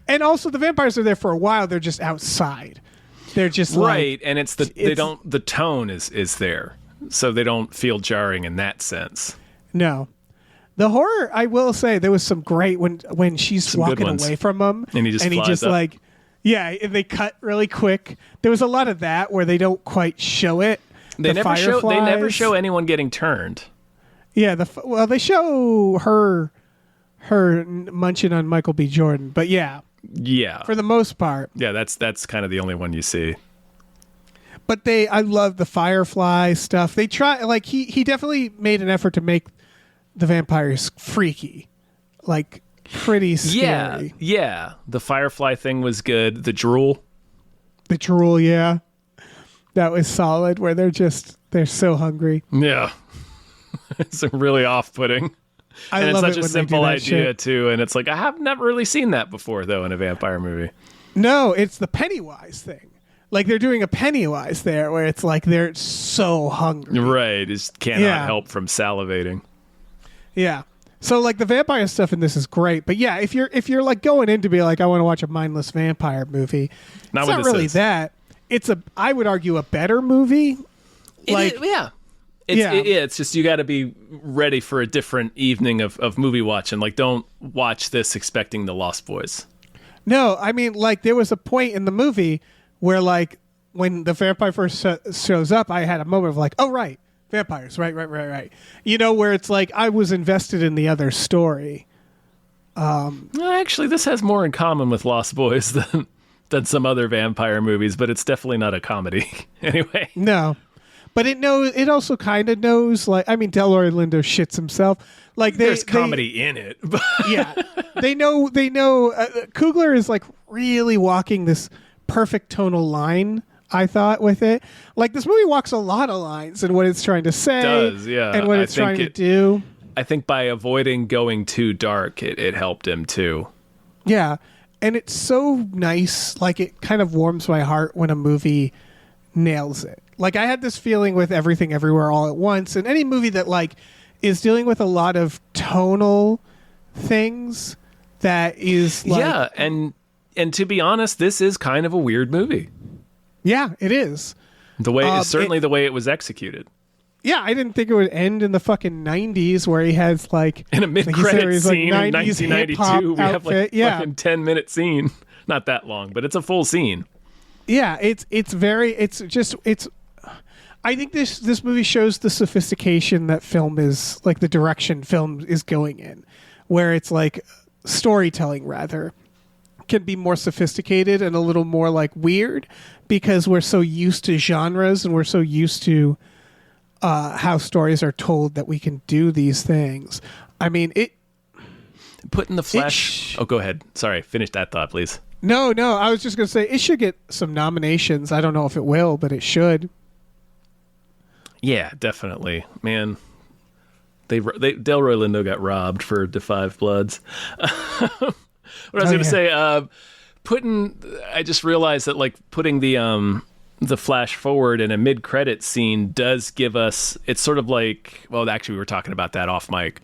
And also the vampires are there for a while. They're just outside. They're just right. And the tone is there. So they don't feel jarring in that sense. No. The horror, I will say, there was some great when she's some walking away from him. And he just up. Like, yeah, and they cut really quick. There was a lot of that where they don't quite show it. They never show anyone getting turned. Yeah, they show her her munching on Michael B. Jordan. But yeah, for the most part. Yeah, that's kind of the only one you see. But I love the Firefly stuff. They try, like, he definitely made an effort to make the vampires freaky, like pretty scary. Yeah. The Firefly thing was good. The drool, yeah, that was solid. Where they're so hungry. Yeah, it's really off-putting. And it's such a simple idea too. And it's like I have never really seen that before though in a vampire movie. No, it's the Pennywise thing. Like they're doing a Pennywise there where it's like they're so hungry. Right. Just cannot help from salivating. Yeah. So like the vampire stuff in this is great. But yeah, if you're like going in to be like, I want to watch a mindless vampire movie, it's not really that. It's I would argue a better movie. It's just you got to be ready for a different evening of movie watching. Like don't watch this expecting The Lost Boys. No, I mean like there was a point in the movie where, like, when the vampire first shows up, I had a moment of like, oh, right, vampires, right. You know, where it's like I was invested in the other story. Actually, this has more in common with Lost Boys than some other vampire movies, but it's definitely not a comedy. Anyway. No. But it also kind of knows, like, I mean, Delroy Lindo shits himself. Like there's comedy in it. Yeah. They know, Coogler is, like, really walking this perfect tonal line, I thought, with it. Like this movie walks a lot of lines in what it's trying to say. It does, yeah. And what it's trying to do. I think by avoiding going too dark, it helped him too. Yeah. And it's so nice. Like it kind of warms my heart when a movie nails it. Like I had this feeling with Everything Everywhere All at Once, and any movie that like is dealing with a lot of tonal things that is like, yeah, and to be honest, this is kind of a weird movie. Yeah, it is. The way the way it was executed. Yeah, I didn't think it would end in the fucking 90s where he has like in a mid-credit scene like in 1992. We have like a fucking 10-minute scene. Not that long, but it's a full scene. Yeah, it's I think this movie shows the sophistication that film is, like the direction film is going in, where it's like storytelling rather can be more sophisticated and a little more like weird because we're so used to genres and we're so used to how stories are told that we can do these things. I mean, put in the flesh. Go ahead. Sorry, finish that thought, please. No, I was just going to say it should get some nominations. I don't know if it will, but it should. Yeah, definitely. Man, Delroy Lindo got robbed for Da 5 Bloods. What I was going to say, I just realized that like putting the flash forward in a mid-credit scene does give us, it's sort of like, well, actually we were talking about that off mic,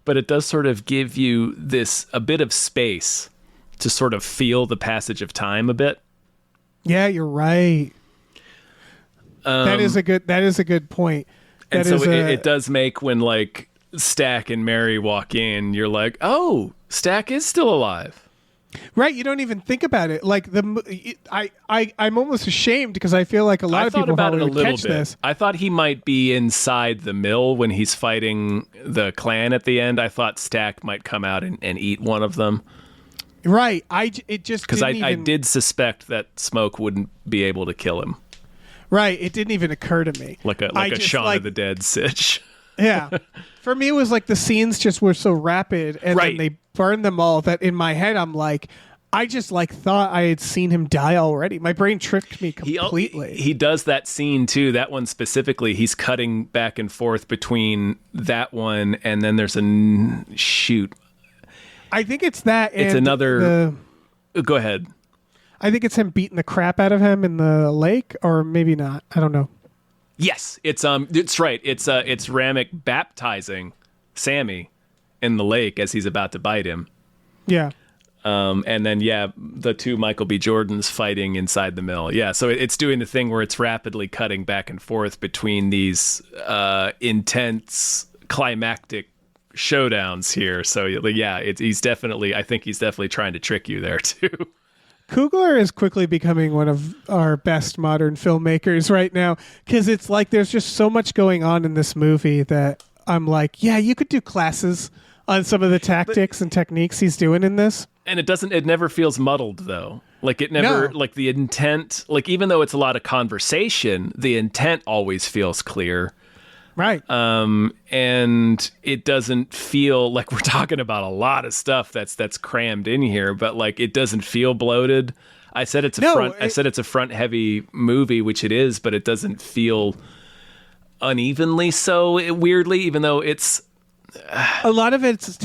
but it does sort of give you a bit of space to sort of feel the passage of time a bit. Yeah, you're right. That is a good point. And so it does make when like Stack and Mary walk in, you're like, oh, Stack is still alive. Right, you don't even think about it. Like I'm almost ashamed because I feel like a lot of people probably would catch this. I thought he might be inside the mill when he's fighting the clan at the end. I thought Stack might come out and eat one of them. Right, because I did suspect that Smoke wouldn't be able to kill him. Right, it didn't even occur to me. Like a Shaun of the Dead sitch. Yeah. For me, it was like the scenes just were so rapid and then they burned them all that in my head, I'm like, I just like thought I had seen him die already. My brain tricked me completely. He does that scene too. That one specifically, he's cutting back and forth between that one and then there's shoot. I think it's that. It's another. Go ahead. I think it's him beating the crap out of him in the lake, or maybe not. I don't know. Yes, it's right. It's Ramek baptizing Sammy in the lake as he's about to bite him. Yeah. And then the two Michael B. Jordans fighting inside the mill. Yeah, so it's doing the thing where it's rapidly cutting back and forth between these intense climactic showdowns here. So yeah, he's definitely trying to trick you there too. Coogler is quickly becoming one of our best modern filmmakers right now because it's like there's just so much going on in this movie that I'm like, yeah, you could do classes on some of the tactics and techniques he's doing in this. And it never feels muddled though. Like it never, like the intent, like even though it's a lot of conversation, the intent always feels clear. Right. And it doesn't feel like we're talking about a lot of stuff that's crammed in here, but like it doesn't feel bloated. I said it's a front heavy movie, which it is, but it doesn't feel unevenly so weirdly, even though it's a lot of it's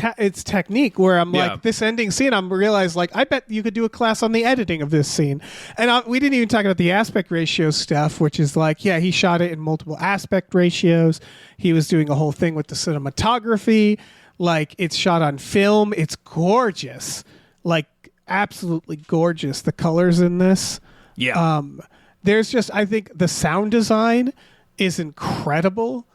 technique where I'm like, this ending scene, I'm realized like, I bet you could do a class on the editing of this scene. And we didn't even talk about the aspect ratio stuff, which is like, he shot it in multiple aspect ratios. He was doing a whole thing with the cinematography. Like it's shot on film. It's gorgeous. Like absolutely gorgeous. The colors in this. Yeah. There's just, I think the sound design is incredible.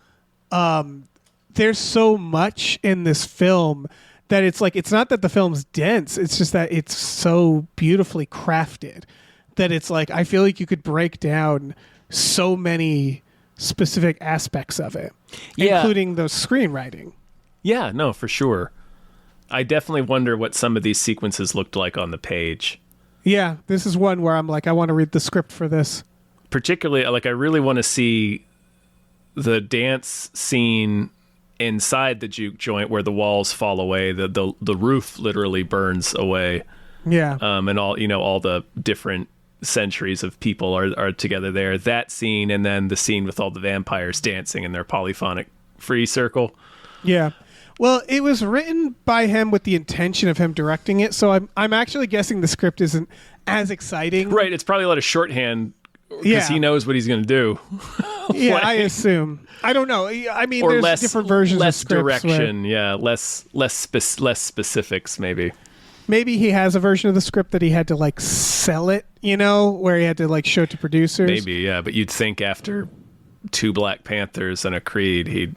There's so much in this film that it's like, it's not that the film's dense. It's just that it's so beautifully crafted that it's like, I feel like you could break down so many specific aspects of it, including the screenwriting. Yeah, no, for sure. I definitely wonder what some of these sequences looked like on the page. Yeah, this is one where I'm like, I want to read the script for this. Particularly, like, I really want to see the dance scene inside the juke joint where the walls fall away, the roof literally burns away. Yeah. And all the different centuries of people are together there. That scene, and then the scene with all the vampires dancing in their polyphonic free circle. Yeah. Well, it was written by him with the intention of him directing it, so I'm actually guessing the script isn't as exciting. Right, it's probably a lot of shorthand because he knows what he's going to do. Yeah, I assume. I don't know. I mean, or there's different versions of scripts. Less direction, less specifics, maybe. Maybe he has a version of the script that he had to like sell it, where he had to like show it to producers. Maybe, yeah. But you'd think after 2 Black Panthers and a Creed,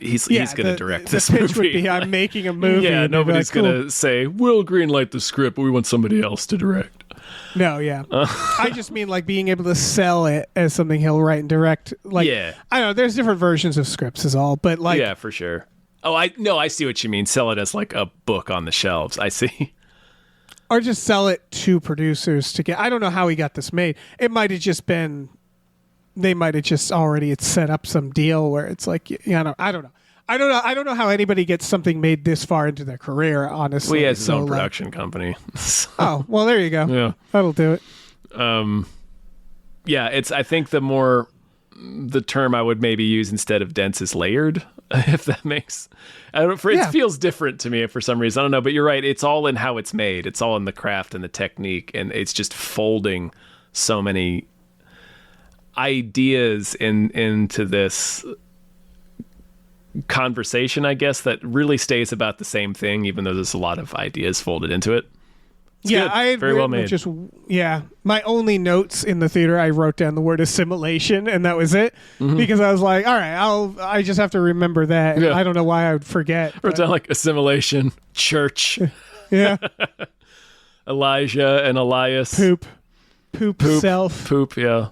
he's going to direct this movie. The pitch would be, I'm making a movie. Yeah, nobody's like, going to say, we'll greenlight the script, but we want somebody else to direct. No, yeah. I just mean like being able to sell it as something he'll write and direct. Like, I don't know. There's different versions of scripts is all, but like, yeah, for sure. Oh, I see what you mean. Sell it as like a book on the shelves. I see. Or just sell it to producers to get. I don't know how he got this made. It might have just been. They might have just already set up some deal where it's like, I don't know. I don't know how anybody gets something made this far into their career, honestly. Well, he has his own production company. Oh, well, there you go. Yeah. That'll do it. Yeah, I think the term I would maybe use instead of dense is layered, if that makes... It feels different to me for some reason. I don't know, but you're right. It's all in how it's made. It's all in the craft and the technique, and it's just folding so many ideas into this conversation, I guess, that really stays about the same thing, even though there's a lot of ideas folded into it. It's good. I had very well made. My only notes in the theater, I wrote down the word assimilation, and that was it, because I was like, all right, I just have to remember that. Yeah. I don't know why I would forget. Wrote down like assimilation, church, yeah, Elijah and Elias, poop, self, poop, yeah.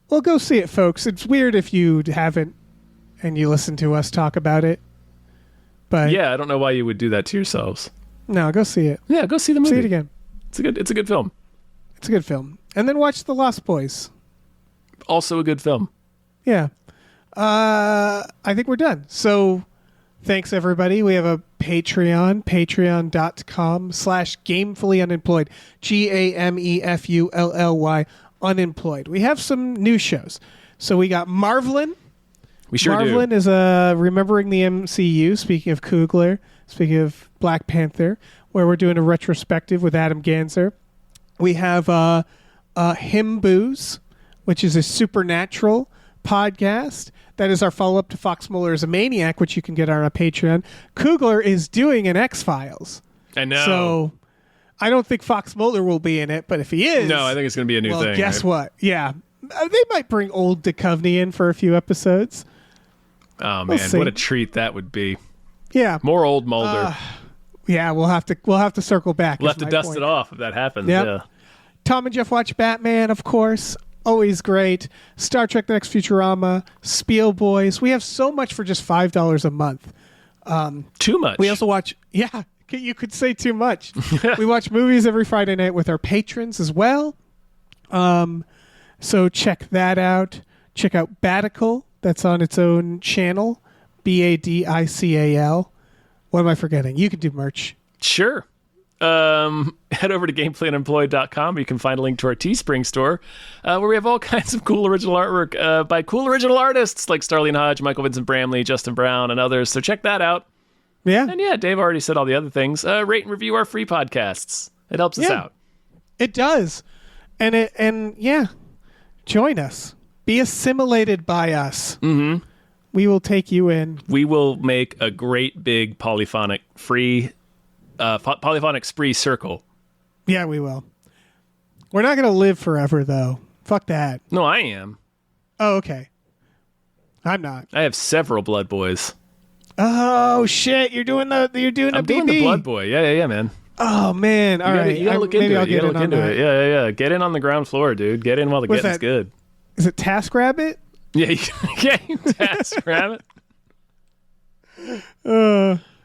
Well, go see it, folks. It's weird if you haven't and you listen to us talk about it. But yeah, I don't know why you would do that to yourselves. No, go see it. Yeah, go see the movie. See it again. It's a good film. It's a good film. And then watch The Lost Boys. Also a good film. Yeah. I think we're done. So thanks, everybody. We have a Patreon, patreon.com/gamefullyunemployed, GAMEFULLY unemployed. We have some new shows. So we got Marvelin'. We sure Marvelin' do. is Remembering the MCU, speaking of Coogler, speaking of Black Panther, where we're doing a retrospective with Adam Ganser. We have Him Booze, which is a supernatural podcast. That is our follow-up to Fox Mulder is a Maniac, which you can get on our Patreon. Coogler is doing an X-Files. I know. So I don't think Fox Mulder will be in it, but if he is... No, I think it's going to be a new thing. Well, guess what? Yeah. They might bring old Duchovny in for a few episodes. Oh, man. What a treat that would be. Yeah. More old Mulder. Yeah, we'll have to circle back. We'll have to dust it off if that happes. Yep. Yeah. Tom and Jeff Watch Batman, of course. always great. Star Trek: The Next Futurama, Spiel Boys. We have so much for just $5 a month. Too much. We also watch, yeah, you could say too much. We watch movies every Friday night with our patrons as well. So check that out. Check out Badical. That's on its own channel. BADICAL. What am I forgetting? You can do merch. Sure. Head over to gameplayunemployed.com where you can find a link to our Teespring store, where we have all kinds of cool original artwork by cool original artists like Starlene Hodge, Michael Vincent Bramley, Justin Brown, and others. So check that out. Yeah. And yeah, Dave already said all the other things. Rate and review our free podcasts. It helps us out. It does. And yeah, join us. Be assimilated by us. Mm-hmm. We will take you in. We will make a great big polyphonic spree circle. Yeah, we will. We're not going to live forever, though. Fuck that. No, I am. Oh, okay. I'm not. I have several blood boys. Oh shit! You're doing I'm BB. doing the blood boy. Yeah, man. Oh man! All right, you gotta look into it. I'll get in on that. Yeah. Get in on the ground floor, dude. Get in while the getting's good. Is it TaskRabbit? Yeah, you TaskRabbit.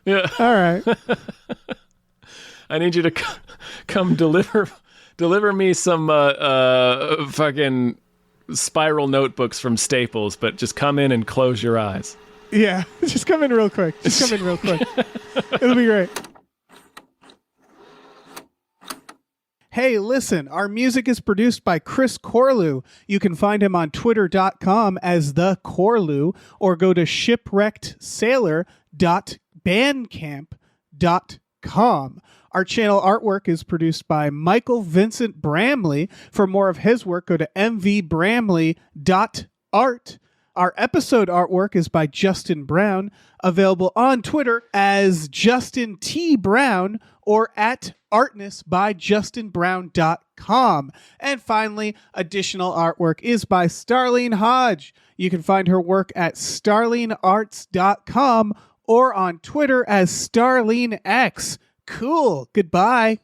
Yeah. All right. I need you to come deliver me some fucking spiral notebooks from Staples, but just come in and close your eyes. Yeah, just come in real quick. It'll be great. Hey, listen, our music is produced by Chris Corlew. You can find him on twitter.com as The Corlew or go to shipwreckedsailor.bandcamp.com. Our channel artwork is produced by Michael Vincent Bramley. For more of his work, go to mvbramley.art. Our episode artwork is by Justin Brown, available on Twitter as Justin T. Brown or at artnessbyjustinbrown.com. And finally, additional artwork is by Starlene Hodge. You can find her work at starlenearts.com or on Twitter as StarleneX. Cool. Goodbye.